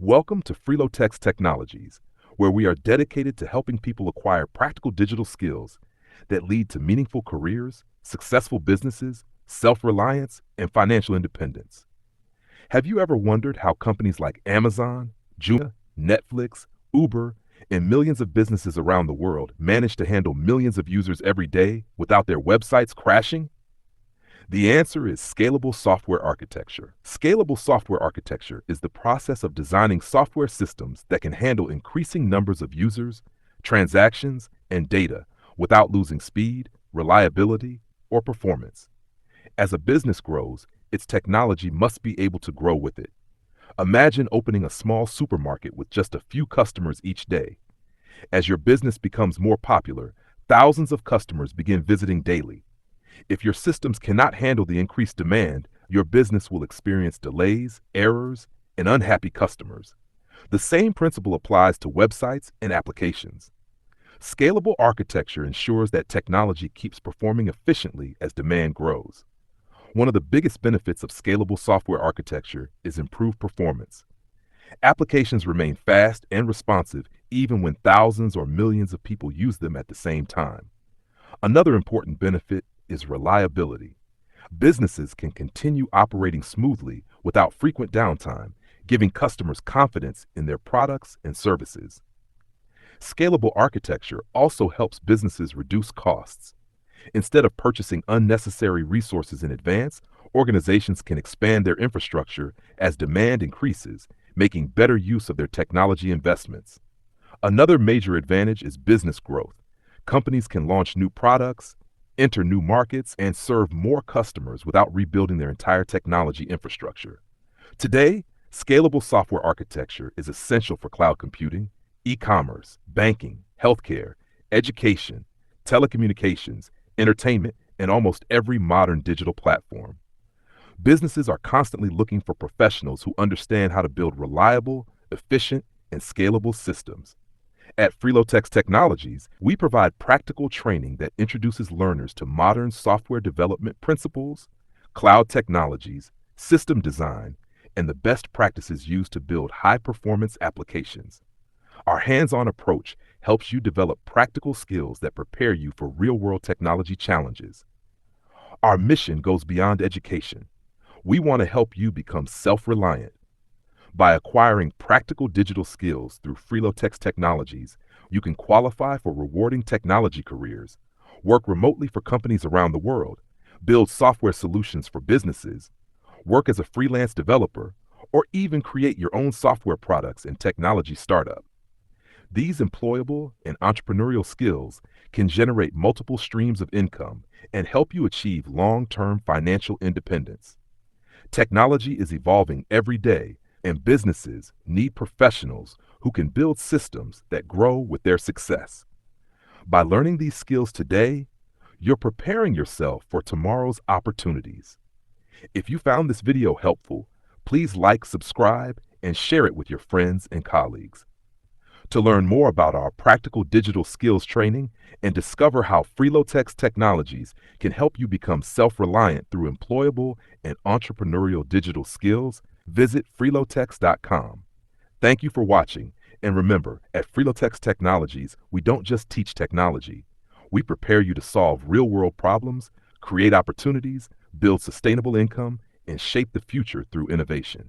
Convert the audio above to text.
Welcome to FRELOTEX Technologies, where we are dedicated to helping people acquire practical digital skills that lead to meaningful careers, successful businesses, self-reliance, and financial independence. Have you ever wondered how companies like Amazon, Jumia, Netflix, Uber, and millions of businesses around the world manage to handle millions of users every day without their websites crashing? The answer is scalable software architecture. Scalable software architecture is the process of designing software systems that can handle increasing numbers of users, transactions, and data without losing speed, reliability, or performance. As a business grows, its technology must be able to grow with it. Imagine opening a small supermarket with just a few customers each day. As your business becomes more popular, thousands of customers begin visiting daily. If your systems cannot handle the increased demand, your business will experience delays, errors, and unhappy customers. The same principle applies to websites and applications. Scalable architecture ensures that technology keeps performing efficiently as demand grows. One of the biggest benefits of scalable software architecture is improved performance. Applications remain fast and responsive even when thousands or millions of people use them at the same time. Another important benefit is reliability. Businesses can continue operating smoothly without frequent downtime, giving customers confidence in their products and services. Scalable architecture also helps businesses reduce costs. Instead of purchasing unnecessary resources in advance, organizations can expand their infrastructure as demand increases, making better use of their technology investments. Another major advantage is business growth. Companies can launch new products, enter new markets, and serve more customers without rebuilding their entire technology infrastructure. Today, scalable software architecture is essential for cloud computing, e-commerce, banking, healthcare, education, telecommunications, entertainment, and almost every modern digital platform. Businesses are constantly looking for professionals who understand how to build reliable, efficient, and scalable systems. At FRELOTEX Technologies, we provide practical training that introduces learners to modern software development principles, cloud technologies, system design, and the best practices used to build high-performance applications. Our hands-on approach helps you develop practical skills that prepare you for real-world technology challenges. Our mission goes beyond education. We want to help you become self-reliant. By acquiring practical digital skills through FRELOTEX Technologies, you can qualify for rewarding technology careers, work remotely for companies around the world, build software solutions for businesses, work as a freelance developer, or even create your own software products and technology startup. These employable and entrepreneurial skills can generate multiple streams of income and help you achieve long-term financial independence. Technology is evolving every day, and businesses need professionals who can build systems that grow with their success. By learning these skills today, you're preparing yourself for tomorrow's opportunities. If you found this video helpful, please like, subscribe, and share it with your friends and colleagues. To learn more about our practical digital skills training and discover how FRELOTEX Technologies can help you become self-reliant through employable and entrepreneurial digital skills, visit frelotex.com. Thank you for watching, and remember, at FRELOTEX Technologies, we don't just teach technology. We prepare you to solve real-world problems, create opportunities, build sustainable income, and shape the future through innovation.